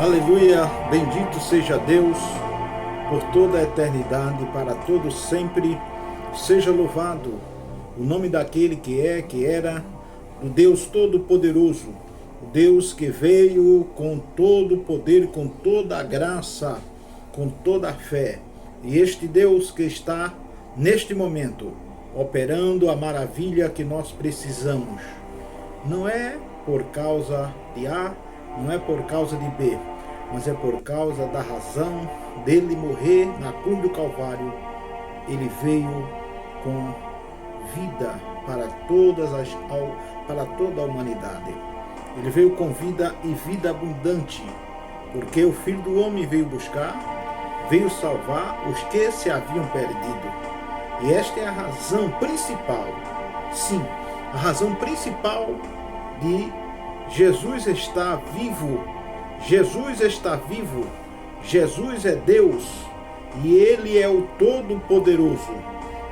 Aleluia, bendito seja Deus por toda a eternidade, para todos sempre. Seja louvado o nome daquele que é, que era, o Deus Todo-Poderoso, o Deus que veio com todo o poder, com toda a graça, com toda a fé. E este Deus que está neste momento operando a maravilha que nós precisamos. Não é por causa de A, não é por causa de B, mas é por causa da razão dele morrer na cruz do Calvário. Ele veio com vida para toda a humanidade. Ele veio com vida e vida abundante, porque o Filho do Homem veio buscar, veio salvar os que se haviam perdido. E esta é a razão principal, sim, a razão principal de Jesus estar vivo. Jesus está vivo, Jesus é Deus e Ele é o Todo-Poderoso.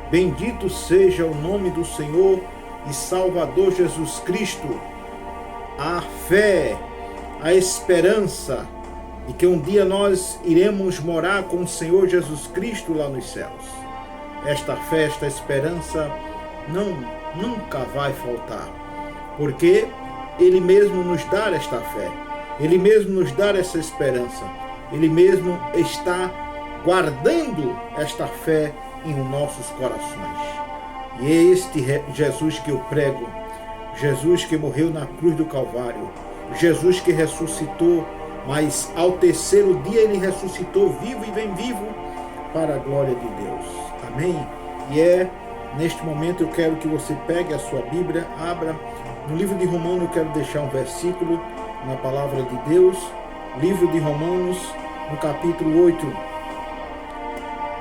Bendito seja o nome do Senhor e Salvador Jesus Cristo. A fé, a esperança de que um dia nós iremos morar com o Senhor Jesus Cristo lá nos céus. Esta fé, esta esperança nunca vai faltar, porque Ele mesmo nos dá esta fé. Ele mesmo nos dá essa esperança. Ele mesmo está guardando esta fé em nossos corações. E é este Jesus que eu prego. Jesus que morreu na cruz do Calvário. Jesus que ressuscitou, mas ao terceiro dia ele ressuscitou vivo e vem vivo para a glória de Deus. Amém? E neste momento eu quero que você pegue a sua Bíblia, abra no livro de Romanos. Eu quero deixar um versículo na palavra de Deus, livro de Romanos, no capítulo 8,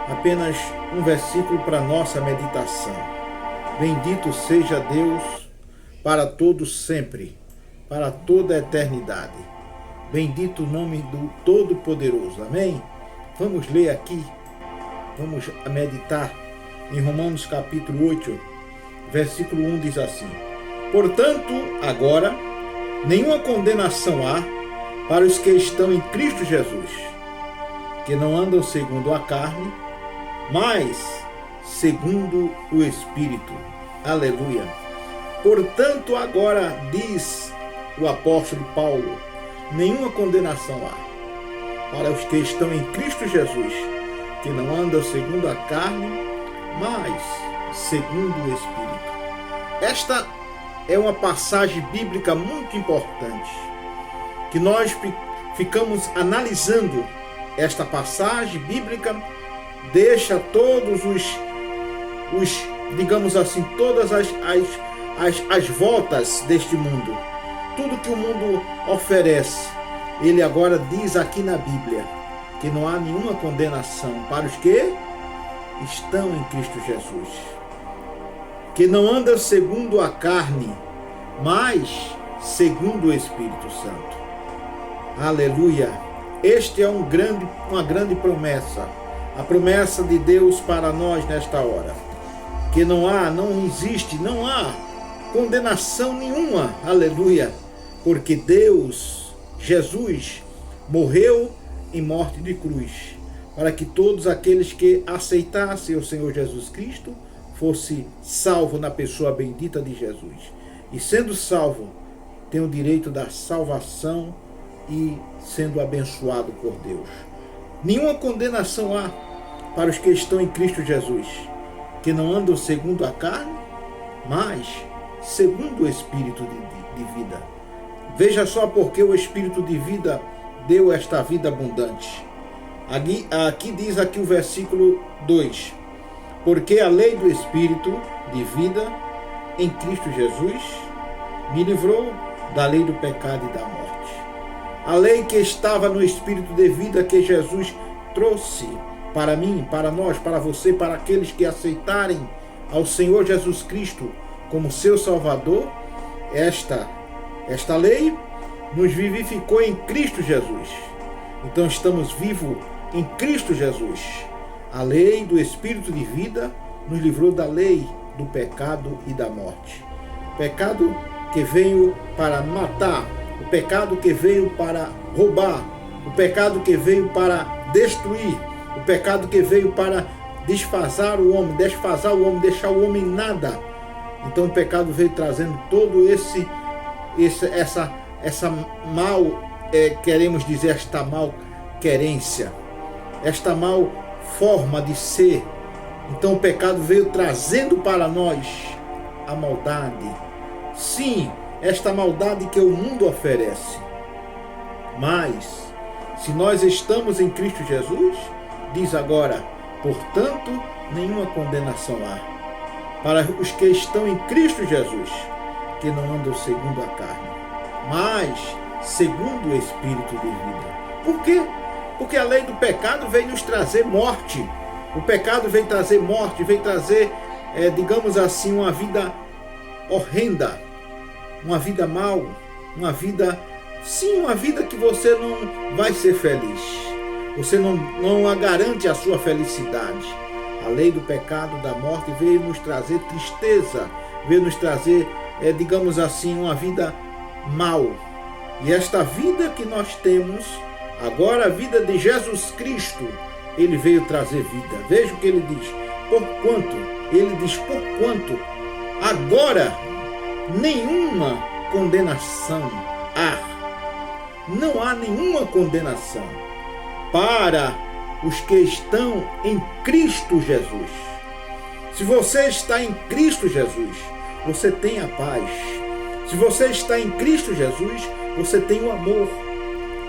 apenas um versículo para nossa meditação. Bendito seja Deus para todos sempre, para toda a eternidade. Bendito o nome do Todo-Poderoso. Amém? Vamos ler aqui, vamos meditar em Romanos capítulo 8, versículo 1 diz assim: Portanto, agora, nenhuma condenação há para os que estão em Cristo Jesus, que não andam segundo a carne, mas segundo o Espírito. Aleluia. Portanto, agora, diz o apóstolo Paulo, nenhuma condenação há para os que estão em Cristo Jesus, que não andam segundo a carne, mas segundo o Espírito. Esta é uma passagem bíblica muito importante, que nós ficamos analisando. Esta passagem bíblica deixa todos digamos assim, todas as voltas deste mundo. Tudo que o mundo oferece, ele agora diz aqui na Bíblia, que não há nenhuma condenação para os que estão em Cristo Jesus, que não anda segundo a carne, mas segundo o Espírito Santo. Aleluia! Este é uma grande promessa, a promessa de Deus para nós nesta hora, que não há condenação nenhuma, aleluia, porque Deus, Jesus, morreu em morte de cruz, para que todos aqueles que aceitassem o Senhor Jesus Cristo fosse salvo na pessoa bendita de Jesus. E sendo salvo, tem o direito da salvação e sendo abençoado por Deus. Nenhuma condenação há para os que estão em Cristo Jesus, que não andam segundo a carne, mas segundo o Espírito de vida. Veja só porque o Espírito de vida deu esta vida abundante. Aqui diz aqui o versículo 2: Porque a lei do Espírito de vida em Cristo Jesus me livrou da lei do pecado e da morte. A lei que estava no Espírito de vida que Jesus trouxe para mim, para nós, para você, para aqueles que aceitarem ao Senhor Jesus Cristo como seu Salvador, esta lei nos vivificou em Cristo Jesus. Então estamos vivos em Cristo Jesus. A lei do Espírito de vida nos livrou da lei do pecado e da morte. Pecado que veio para matar, o pecado que veio para roubar, o pecado que veio para destruir, o pecado que veio para desfasar o homem, deixar o homem nada. Então o pecado veio trazendo todo essa mal, queremos dizer, esta mal querência, esta mal forma de ser. Então o pecado veio trazendo para nós a maldade. Sim, esta maldade que o mundo oferece. Mas, se nós estamos em Cristo Jesus, diz agora, portanto, nenhuma condenação há para os que estão em Cristo Jesus, que não andam segundo a carne, mas segundo o Espírito de vida. Por quê? Porque a lei do pecado veio nos trazer morte. O pecado veio trazer morte, veio trazer, digamos assim, uma vida horrenda, uma vida mal, uma vida, sim, uma vida que você não vai ser feliz. Você não garante a sua felicidade. A lei do pecado, da morte, veio nos trazer tristeza, veio nos trazer, digamos assim, uma vida mal. E esta vida que nós temos, agora a vida de Jesus Cristo, ele veio trazer vida. Veja o que ele diz. Ele diz, porquanto, agora nenhuma condenação há. Não há nenhuma condenação para os que estão em Cristo Jesus. Se você está em Cristo Jesus, você tem a paz. Se você está em Cristo Jesus, você tem o amor.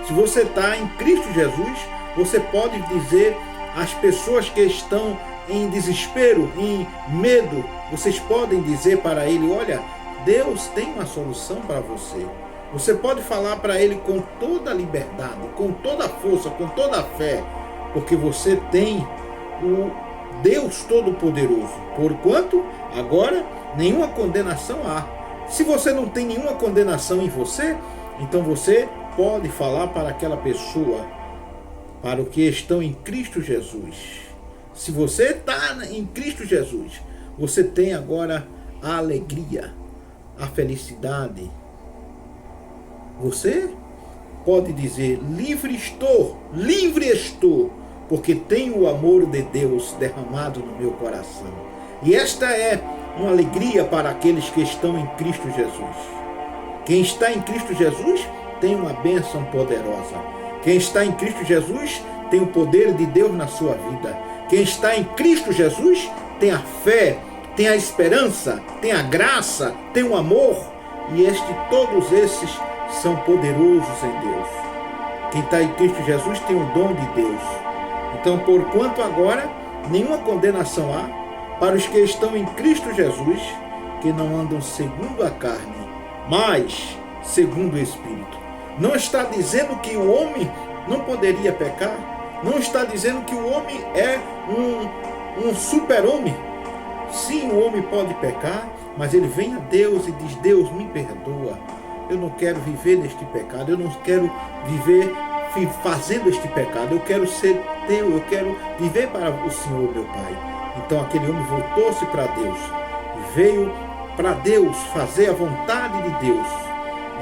Se você está em Cristo Jesus, você pode dizer às pessoas que estão em desespero, em medo, vocês podem dizer para ele, olha, Deus tem uma solução para você. Você pode falar para ele com toda a liberdade, com toda a força, com toda a fé, porque você tem o Deus Todo-Poderoso. Porquanto, agora, nenhuma condenação há. Se você não tem nenhuma condenação em você, então você pode falar para aquela pessoa, para os que estão em Cristo Jesus. Se você está em Cristo Jesus, você tem agora a alegria, a felicidade. Você pode dizer, livre estou, porque tenho o amor de Deus derramado no meu coração. E esta é uma alegria para aqueles que estão em Cristo Jesus. Quem está em Cristo Jesus tem uma bênção poderosa. Quem está em Cristo Jesus tem o poder de Deus na sua vida. Quem está em Cristo Jesus tem a fé, tem a esperança, tem a graça, tem o amor. E todos esses são poderosos em Deus. Quem está em Cristo Jesus tem o dom de Deus. Então, porquanto agora nenhuma condenação há para os que estão em Cristo Jesus, que não andam segundo a carne, mas segundo o Espírito. Não está dizendo que o homem não poderia pecar. Não está dizendo que o homem é um super-homem. Sim, o homem pode pecar, mas ele vem a Deus e diz, Deus, me perdoa. Eu não quero viver neste pecado. Eu não quero viver fazendo este pecado. Eu quero ser teu. Eu quero viver para o Senhor, meu Pai. Então aquele homem voltou-se para Deus. E veio para Deus fazer a vontade de Deus.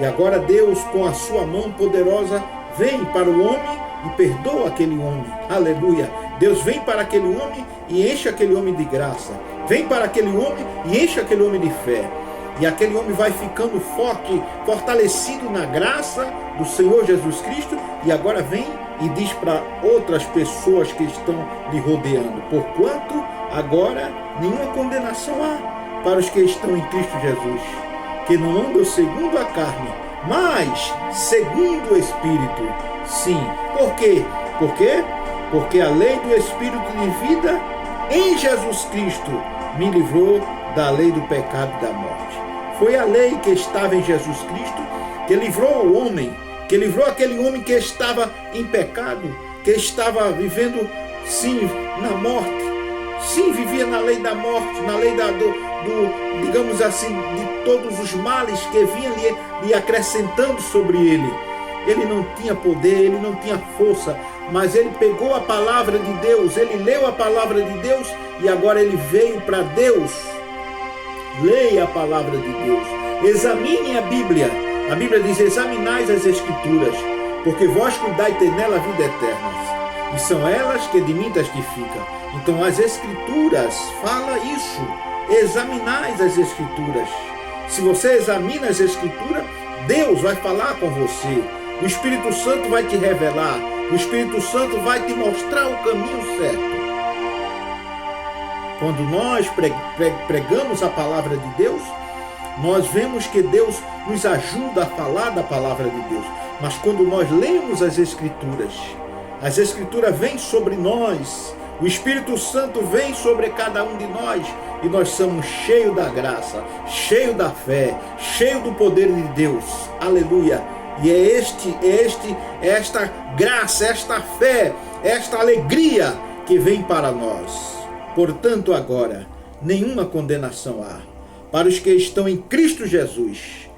E agora Deus, com a sua mão poderosa, vem para o homem e perdoa aquele homem. Aleluia. Deus vem para aquele homem e enche aquele homem de graça. Vem para aquele homem e enche aquele homem de fé. E aquele homem vai ficando forte, fortalecido na graça do Senhor Jesus Cristo. E agora vem e diz para outras pessoas que estão lhe rodeando. Porquanto agora nenhuma condenação há para os que estão em Cristo Jesus, que não andam segundo a carne, mas segundo o Espírito. Sim. Por quê? Por quê? Porque a lei do Espírito de vida em Jesus Cristo me livrou da lei do pecado e da morte. Foi a lei que estava em Jesus Cristo que livrou o homem, que livrou aquele homem que estava em pecado, que estava vivendo, sim, na morte. Sim, vivia na lei da morte, na lei digamos assim, de todos os males que vinham lhe acrescentando sobre ele. Ele não tinha poder, ele não tinha força, mas ele pegou a palavra de Deus, ele leu a palavra de Deus e agora ele veio para Deus. Leia a palavra de Deus, examine a Bíblia. A Bíblia diz, examinais as Escrituras, porque vós cuidai ter nela a vida eterna, e são elas que de mim testificam. Então as Escrituras falam isso. Examinais as Escrituras. Se você examina as Escrituras, Deus vai falar com você. O Espírito Santo vai te revelar. O Espírito Santo vai te mostrar o caminho certo. Quando nós pregamos a palavra de Deus, nós vemos que Deus nos ajuda a falar da palavra de Deus. Mas quando nós lemos as Escrituras vêm sobre nós. O Espírito Santo vem sobre cada um de nós e nós somos cheios da graça, cheios da fé, cheios do poder de Deus. Aleluia! E é esta graça, esta fé, esta alegria que vem para nós. Portanto, agora, nenhuma condenação há para os que estão em Cristo Jesus.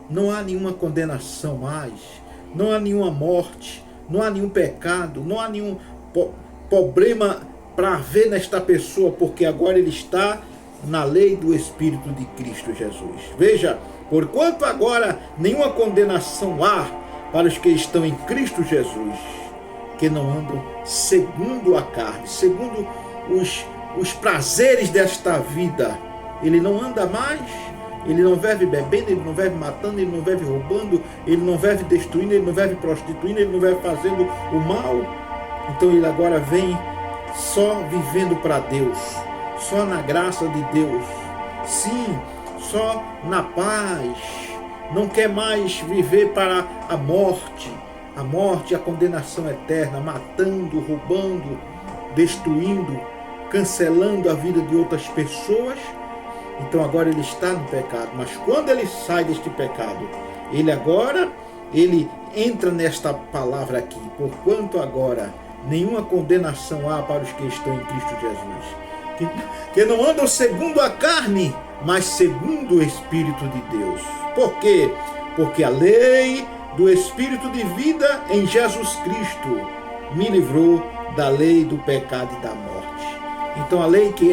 Não há nenhuma condenação mais, não há nenhuma morte, não há nenhum pecado, não há nenhum problema para haver nesta pessoa, porque agora ele está na lei do Espírito de Cristo Jesus. Veja, porquanto agora nenhuma condenação há para os que estão em Cristo Jesus, que não andam segundo a carne, segundo os prazeres desta vida. Ele não anda mais, ele não vive bebendo, ele não vive matando, ele não vive roubando, ele não vive destruindo, ele não vive prostituindo, ele não vive fazendo o mal. Então ele agora vem só vivendo para Deus, só na graça de Deus, sim, só na paz. Não quer mais viver para a morte, a condenação eterna, matando, roubando, destruindo, cancelando a vida de outras pessoas. Então agora ele está no pecado, mas quando ele sai deste pecado, ele entra nesta palavra aqui, porquanto agora nenhuma condenação há para os que estão em Cristo Jesus, que não andam segundo a carne, mas segundo o Espírito de Deus. Por quê? Porque a lei do Espírito de vida em Jesus Cristo me livrou da lei do pecado e da morte. Então a lei que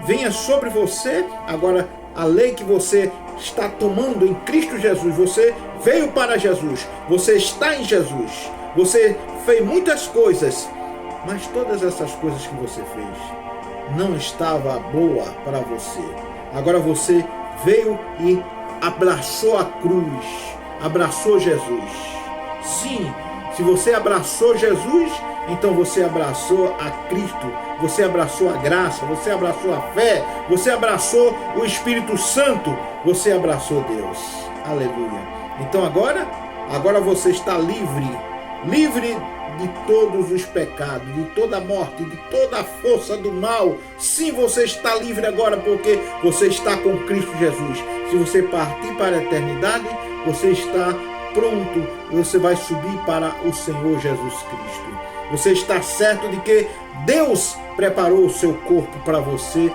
venha sobre você, agora a lei que você está tomando em Cristo Jesus, você veio para Jesus, você está em Jesus, você fez muitas coisas, mas todas essas coisas que você fez não estava boa para você. Agora você veio e abraçou a cruz, abraçou Jesus. Sim, se você abraçou Jesus, então você abraçou a Cristo, você abraçou a graça, você abraçou a fé, você abraçou o Espírito Santo, você abraçou Deus. Aleluia. Então agora você está livre de todos os pecados, de toda a morte, de toda a força do mal. Sim, você está livre agora porque você está com Cristo Jesus. Se você partir para a eternidade, você está pronto, você vai subir para o Senhor Jesus Cristo. Você está certo de que Deus preparou o seu corpo para você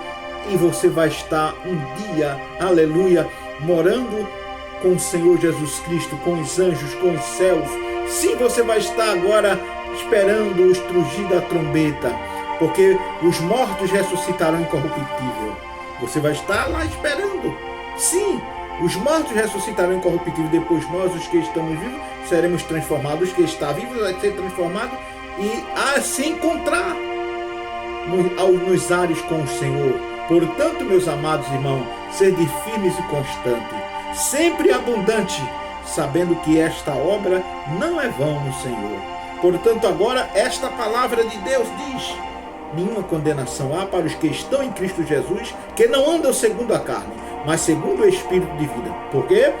e você vai estar um dia, aleluia, morando com o Senhor Jesus Cristo, com os anjos, com os céus. Sim, você vai estar agora esperando o estrugir da trombeta, porque os mortos ressuscitarão incorruptível. Você vai estar lá esperando. Sim, os mortos ressuscitarão incorruptível. Depois nós, os que estamos vivos, seremos transformados. Os que estão vivos vai ser transformado e a se encontrar nos ares com o Senhor. Portanto, meus amados irmãos, sede firmes e constantes, sempre abundante, sabendo que esta obra não é vão no Senhor. Portanto, agora esta palavra de Deus diz: nenhuma condenação há para os que estão em Cristo Jesus, que não andam segundo a carne, mas segundo o Espírito de vida. Por quê?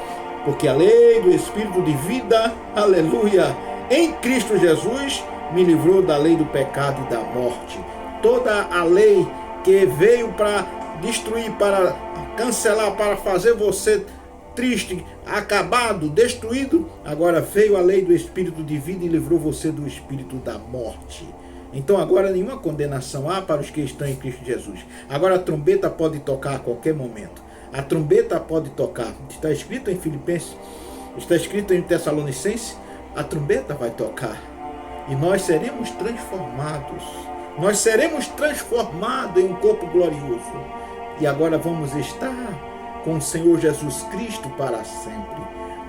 Porque a lei do Espírito de vida, aleluia, em Cristo Jesus, me livrou da lei do pecado e da morte. Toda a lei que veio para destruir, para cancelar, para fazer você triste, acabado, destruído, agora veio a lei do Espírito de vida e livrou você do espírito da morte. Então agora nenhuma condenação há para os que estão em Cristo Jesus. Agora a trombeta pode tocar a qualquer momento. A trombeta pode tocar. Está escrito em Filipenses, está escrito em Tessalonicenses, a trombeta vai tocar. E nós seremos transformados. Nós seremos transformados em um corpo glorioso. E agora vamos estar com o Senhor Jesus Cristo para sempre.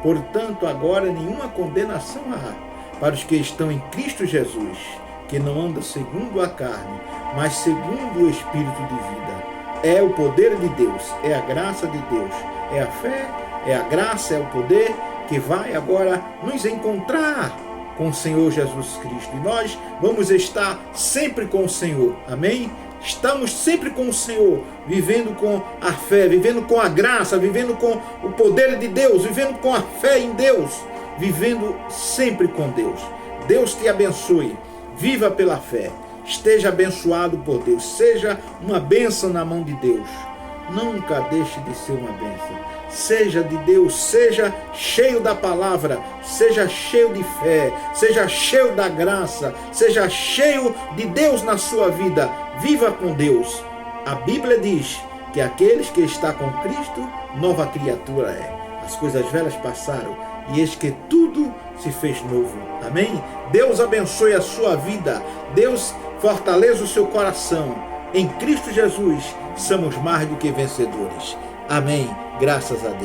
Portanto, agora nenhuma condenação há para os que estão em Cristo Jesus, que não andam segundo a carne, mas segundo o Espírito de vida. É o poder de Deus, é a graça de Deus, é a fé, é a graça, é o poder que vai agora nos encontrar com o Senhor Jesus Cristo. E nós vamos estar sempre com o Senhor. Amém? Estamos sempre com o Senhor, vivendo com a fé, vivendo com a graça, vivendo com o poder de Deus, vivendo com a fé em Deus, vivendo sempre com Deus. Deus te abençoe. Viva pela fé. Esteja abençoado por Deus. Seja uma bênção na mão de Deus. Nunca deixe de ser uma bênção. Seja de Deus, seja cheio da palavra, seja cheio de fé, seja cheio da graça, seja cheio de Deus na sua vida. Viva com Deus. A Bíblia diz que aqueles que estão com Cristo, nova criatura é. As coisas velhas passaram e eis que tudo se fez novo. Amém? Deus abençoe a sua vida. Deus fortaleça o seu coração. Em Cristo Jesus, somos mais do que vencedores. Amém. Graças a Deus.